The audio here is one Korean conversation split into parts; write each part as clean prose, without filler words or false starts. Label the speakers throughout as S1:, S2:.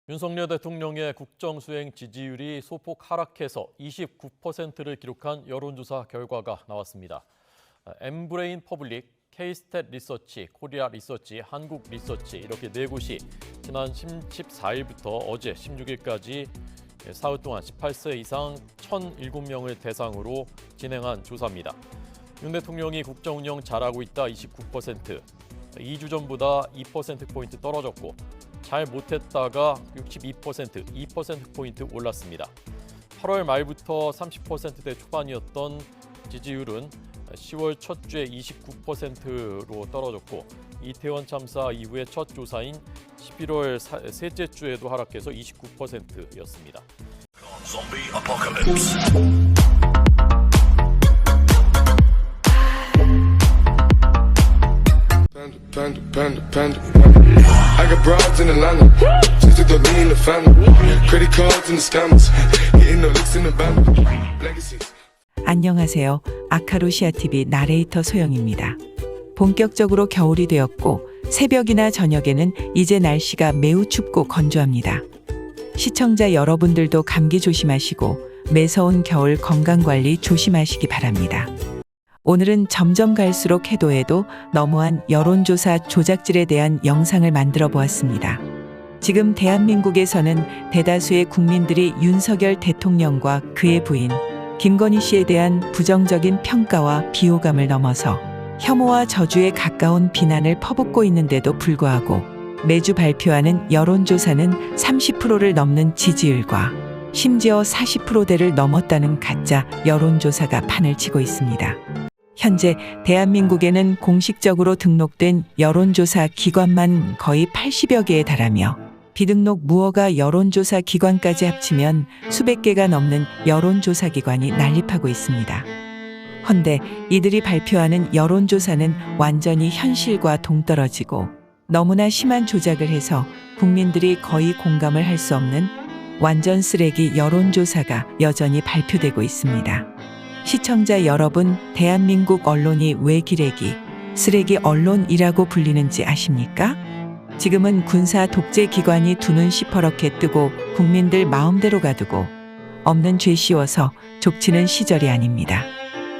S1: 윤석열 대통령의 국정수행 지지율이 소폭 하락해서 29%를 기록한 여론조사 결과가 나왔습니다. 엠브레인 퍼블릭, K-스탯 리서치, 코리아 리서치, 한국 리서치 이렇게 네 곳이 지난 14일부터 어제 16일까지 사흘 동안 18세 이상 1,007명을 대상으로 진행한 조사입니다. 윤 대통령이 국정 운영 잘하고 있다 29%, 2주 전보다 2%포인트 떨어졌고 잘 못했다가 62%, 2%포인트 올랐습니다. 8월 말부터 30%대 초반이었던 지지율은 10월 첫 주에 29%로 떨어졌고 이태원 참사 이후의 첫 조사인 11월 셋째 주에도 하락해서 29%였습니다.
S2: I got broads in Atlanta, just to lean in the family. Credit cards and the scammers, hitting the licks in the band. Legacies.
S3: 안녕하세요. 아카루시아TV 나레이터 소영입니다. 본격적으로 겨울이 되었고 새벽이나 저녁에는 이제 날씨가 매우 춥고 건조합니다. 시청자 여러분들도 감기 조심하시고 매서운 겨울 건강관리 조심하시기 바랍니다. 오늘은 점점 갈수록 해도 너무한 여론조사 조작질에 대한 영상을 만들어 보았습니다. 지금 대한민국에서는 대다수의 국민들이 윤석열 대통령과 그의 부인 김건희 씨에 대한 부정적인 평가와 비호감을 넘어서 혐오와 저주에 가까운 비난을 퍼붓고 있는데도 불구하고 매주 발표하는 여론조사는 30%를 넘는 지지율과 심지어 40%대를 넘었다는 가짜 여론조사가 판을 치고 있습니다. 현재 대한민국에는 공식적으로 등록된 여론조사 기관만 거의 80여 개에 달하며 비등록 무허가 여론조사 기관까지 합치면 수백 개가 넘는 여론조사 기관이 난립하고 있습니다. 헌데 이들이 발표하는 여론조사는 완전히 현실과 동떨어지고 너무나 심한 조작을 해서 국민들이 거의 공감을 할 수 없는 완전 쓰레기 여론조사가 여전히 발표되고 있습니다. 시청자 여러분, 대한민국 언론이 왜 기레기, 쓰레기 언론이라고 불리는지 아십니까? 지금은 군사 독재 기관이 두 눈 시퍼렇게 뜨고 국민들 마음대로 가두고 없는 죄 씌워서 족치는 시절이 아닙니다.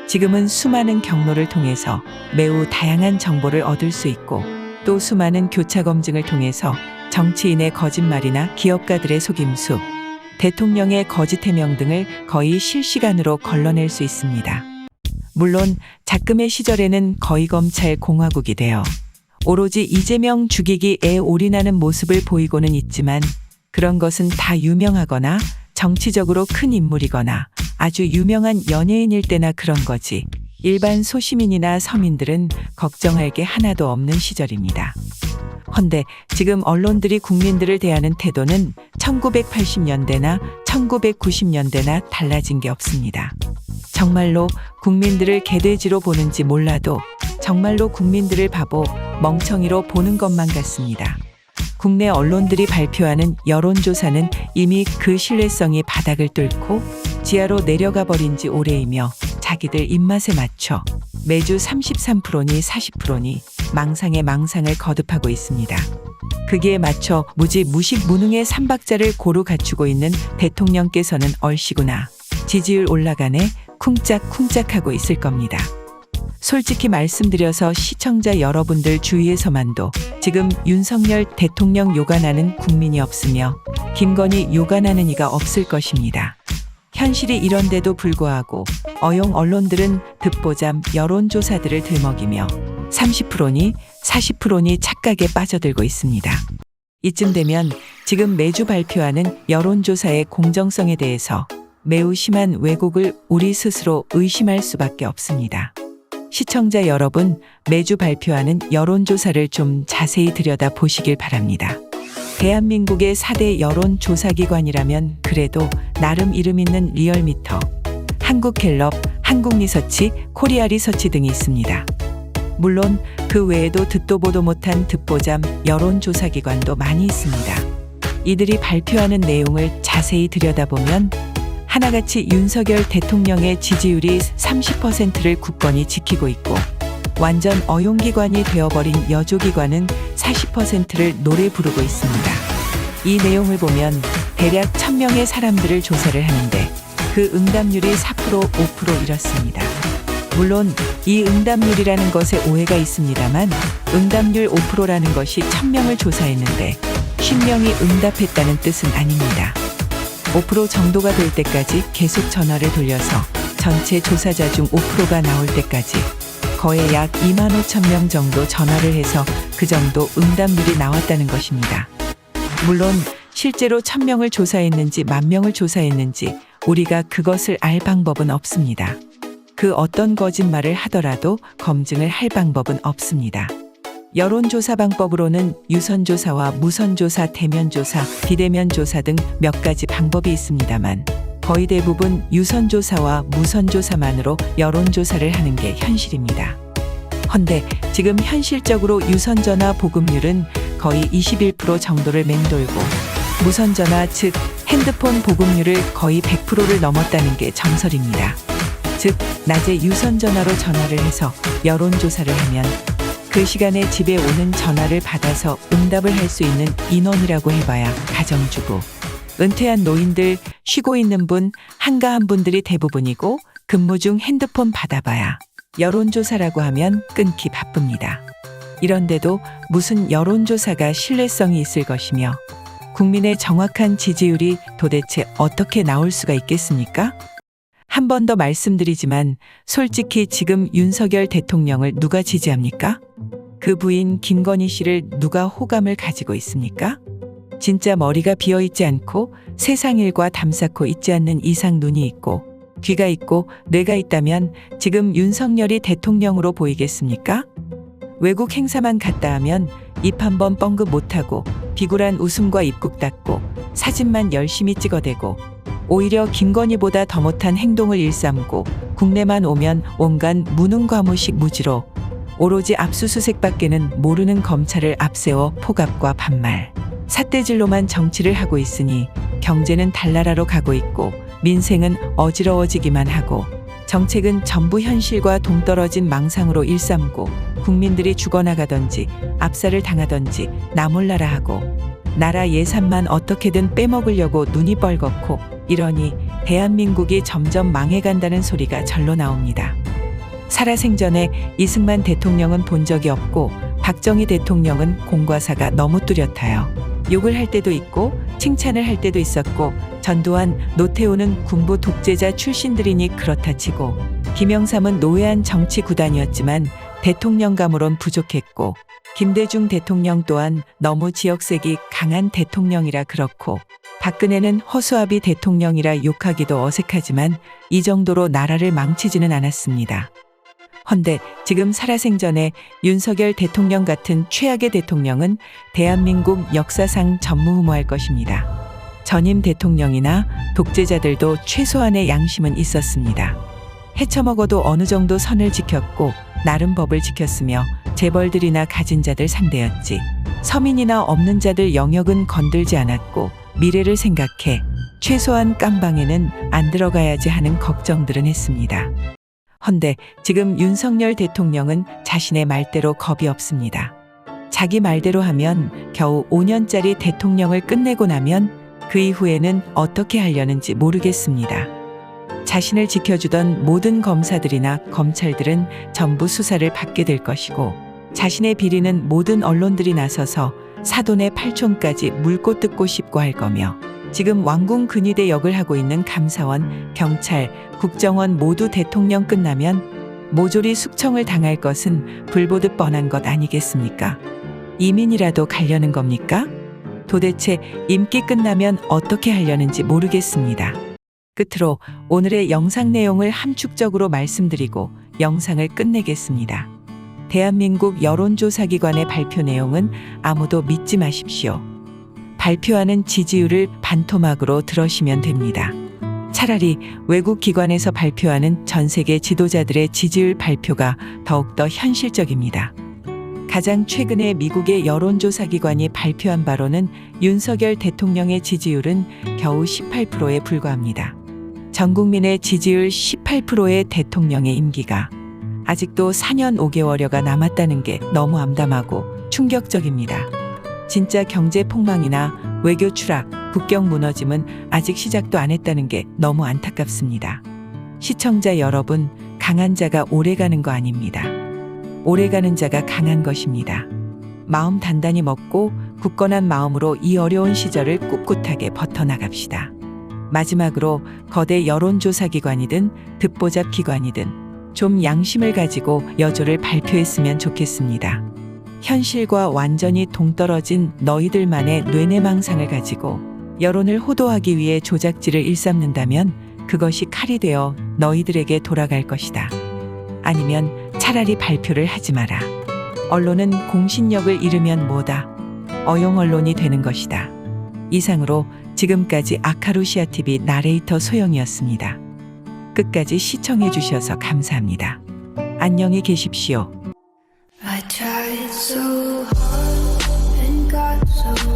S3: 지금은 수많은 경로를 통해서 매우 다양한 정보를 얻을 수 있고 또 수많은 교차 검증을 통해서 정치인의 거짓말이나 기업가들의 속임수, 대통령의 거짓 해명 등을 거의 실시간으로 걸러낼 수 있습니다. 물론 작금의 시절에는 거의 검찰 공화국이 되어 오로지 이재명 죽이기에 올인하는 모습을 보이고는 있지만 그런 것은 다 유명하거나 정치적으로 큰 인물이거나 아주 유명한 연예인일 때나 그런 거지 일반 소시민이나 서민들은 걱정할 게 하나도 없는 시절입니다. 헌데 지금 언론들이 국민들을 대하는 태도는 1980년대나 1990년대나 달라진 게 없습니다. 정말로 국민들을 개돼지로 보는지 몰라도 정말로 국민들을 바보, 멍청이로 보는 것만 같습니다. 국내 언론들이 발표하는 여론조사는 이미 그 신뢰성이 바닥을 뚫고 지하로 내려가 버린 지 오래이며 자기들 입맛에 맞춰 매주 33%니 40%니 망상에 망상을 거듭하고 있습니다. 거기에 맞춰 무식 무능의 삼박자를 고루 갖추고 있는 대통령께서는 얼씨구나 지지율 올라가네 쿵짝쿵짝하고 있을 겁니다. 솔직히 말씀드려서 시청자 여러분들 주위에서만도 지금 윤석열 대통령 요간하는 국민이 없으며 김건희 요간하는 이가 없을 것입니다. 현실이 이런데도 불구하고 어용 언론들은 듣보잡 여론조사들을 들먹이며 30%니 40%니 착각에 빠져들고 있습니다. 이쯤 되면 지금 매주 발표하는 여론조사의 공정성에 대해서 매우 심한 왜곡을 우리 스스로 의심할 수밖에 없습니다. 시청자 여러분, 매주 발표하는 여론조사를 좀 자세히 들여다보시길 바랍니다. 대한민국의 4대 여론조사기관이라면 그래도 나름 이름 있는 리얼미터, 한국갤럽, 한국리서치, 코리아 리서치 등이 있습니다. 물론 그 외에도 듣도 보도 못한 듣보잡 여론조사기관도 많이 있습니다. 이들이 발표하는 내용을 자세히 들여다보면 하나같이 윤석열 대통령의 지지율이 30%를 굳건히 지키고 있고 완전 어용기관이 되어버린 여조기관은 40%를 노래 부르고 있습니다. 이 내용을 보면 대략 1000명의 사람들을 조사를 하는데 그 응답률이 4%, 5% 이렇습니다. 물론 이 응답률이라는 것에 오해가 있습니다만 응답률 5%라는 것이 1000명을 조사했는데 50명이 응답했다는 뜻은 아닙니다. 5% 정도가 될 때까지 계속 전화를 돌려서 전체 조사자 중 5%가 나올 때까지 거의 약 25,000명 정도 전화를 해서 그 정도 응답률이 나왔다는 것입니다. 물론 실제로 1000명을 조사했는지 10,000명을 조사했는지 우리가 그것을 알 방법은 없습니다. 그 어떤 거짓말을 하더라도 검증을 할 방법은 없습니다. 여론조사 방법으로는 유선조사와 무선조사, 대면조사, 비대면조사 등 몇 가지 방법이 있습니다만 거의 대부분 유선조사와 무선조사만으로 여론조사를 하는 게 현실입니다. 헌데 지금 현실적으로 유선전화 보급률은 거의 21% 정도를 맹돌고 무선전화 즉 핸드폰 보급률을 거의 100%를 넘었다는 게 정설입니다. 즉 낮에 유선전화로 전화를 해서 여론조사를 하면 그 시간에 집에 오는 전화를 받아서 응답을 할 수 있는 인원이라고 해봐야 가정주부, 은퇴한 노인들, 쉬고 있는 분, 한가한 분들이 대부분이고 근무 중 핸드폰 받아봐야 여론조사라고 하면 끊기 바쁩니다. 이런데도 무슨 여론조사가 신뢰성이 있을 것이며 국민의 정확한 지지율이 도대체 어떻게 나올 수가 있겠습니까? 한 번 더 말씀드리지만 솔직히 지금 윤석열 대통령을 누가 지지합니까? 그 부인 김건희 씨를 누가 호감을 가지고 있습니까? 진짜 머리가 비어있지 않고 세상 일과 담쌓고 있지 않는 이상 눈이 있고 귀가 있고 뇌가 있다면 지금 윤석열이 대통령으로 보이겠습니까? 외국 행사만 갔다 하면 입 한 번 뻥긋 못하고 비굴한 웃음과 입국 닫고 사진만 열심히 찍어대고 오히려 김건희보다 더 못한 행동을 일삼고 국내만 오면 온갖 무능과무식 무지로 오로지 압수수색밖에는 모르는 검찰을 앞세워 포갑과 반말, 삿대질로만 정치를 하고 있으니 경제는 달나라로 가고 있고 민생은 어지러워지기만 하고 정책은 전부 현실과 동떨어진 망상으로 일삼고 국민들이 죽어나가던지 압살을 당하던지 나 몰라라 하고 나라 예산만 어떻게든 빼먹으려고 눈이 뻘겋고 이러니 대한민국이 점점 망해간다는 소리가 절로 나옵니다. 살아생전에 이승만 대통령은 본 적이 없고 박정희 대통령은 공과사가 너무 뚜렷하여 욕을 할 때도 있고 칭찬을 할 때도 있었고 전두환, 노태우는 군부 독재자 출신들이니 그렇다 치고 김영삼은 노회한 정치 구단이었지만 대통령감으론 부족했고 김대중 대통령 또한 너무 지역색이 강한 대통령이라 그렇고 박근혜는 허수아비 대통령이라 욕하기도 어색하지만 이 정도로 나라를 망치지는 않았습니다. 헌데 지금 살아생전에 윤석열 대통령 같은 최악의 대통령은 대한민국 역사상 전무후무할 것입니다. 전임 대통령이나 독재자들도 최소한의 양심은 있었습니다. 헤쳐먹어도 어느 정도 선을 지켰고 나름 법을 지켰으며 재벌들이나 가진 자들 상대였지 서민이나 없는 자들 영역은 건들지 않았고 미래를 생각해 최소한 깜방에는 안 들어가야지 하는 걱정들은 했습니다. 헌데 지금 윤석열 대통령은 자신의 말대로 겁이 없습니다. 자기 말대로 하면 겨우 5년짜리 대통령을 끝내고 나면 그 이후에는 어떻게 하려는지 모르겠습니다. 자신을 지켜주던 모든 검사들이나 검찰들은 전부 수사를 받게 될 것이고 자신의 비리는 모든 언론들이 나서서 사돈의 팔촌까지 물고 뜯고 싶고 할 거며 지금 왕궁 근위대 역을 하고 있는 감사원, 경찰, 국정원 모두 대통령 끝나면 모조리 숙청을 당할 것은 불보듯 뻔한 것 아니겠습니까? 이민이라도 가려는 겁니까? 도대체 임기 끝나면 어떻게 하려는지 모르겠습니다. 끝으로 오늘의 영상 내용을 함축적으로 말씀드리고 영상을 끝내겠습니다. 대한민국 여론조사기관의 발표 내용은 아무도 믿지 마십시오. 발표하는 지지율을 반토막으로 들으시면 됩니다. 차라리 외국 기관에서 발표하는 전 세계 지도자들의 지지율 발표가 더욱더 현실적입니다. 가장 최근에 미국의 여론조사기관이 발표한 바로는 윤석열 대통령의 지지율은 겨우 18%에 불과합니다. 전 국민의 지지율 18%의 대통령의 임기가 아직도 4년 5개월여가 남았다는 게 너무 암담하고 충격적입니다. 진짜 경제 폭망이나 외교 추락, 국경 무너짐은 아직 시작도 안 했다는 게 너무 안타깝습니다. 시청자 여러분, 강한 자가 오래가는 거 아닙니다. 오래가는 자가 강한 것입니다. 마음 단단히 먹고 굳건한 마음으로 이 어려운 시절을 꿋꿋하게 버텨나갑시다. 마지막으로 거대 여론조사기관이든 듣보잡 기관이든 좀 양심을 가지고 여조를 발표했으면 좋겠습니다. 현실과 완전히 동떨어진 너희들만의 뇌내망상을 가지고 여론을 호도하기 위해 조작질을 일삼는다면 그것이 칼이 되어 너희들에게 돌아갈 것이다. 아니면 차라리 발표를 하지 마라. 언론은 공신력을 잃으면 뭐다? 어용 언론이 되는 것이다. 이상으로 지금까지 아카루시아TV 나레이터 소영이었습니다. 끝까지 시청해 주셔서 감사합니다. 안녕히 계십시오.
S4: I tried so hard and got so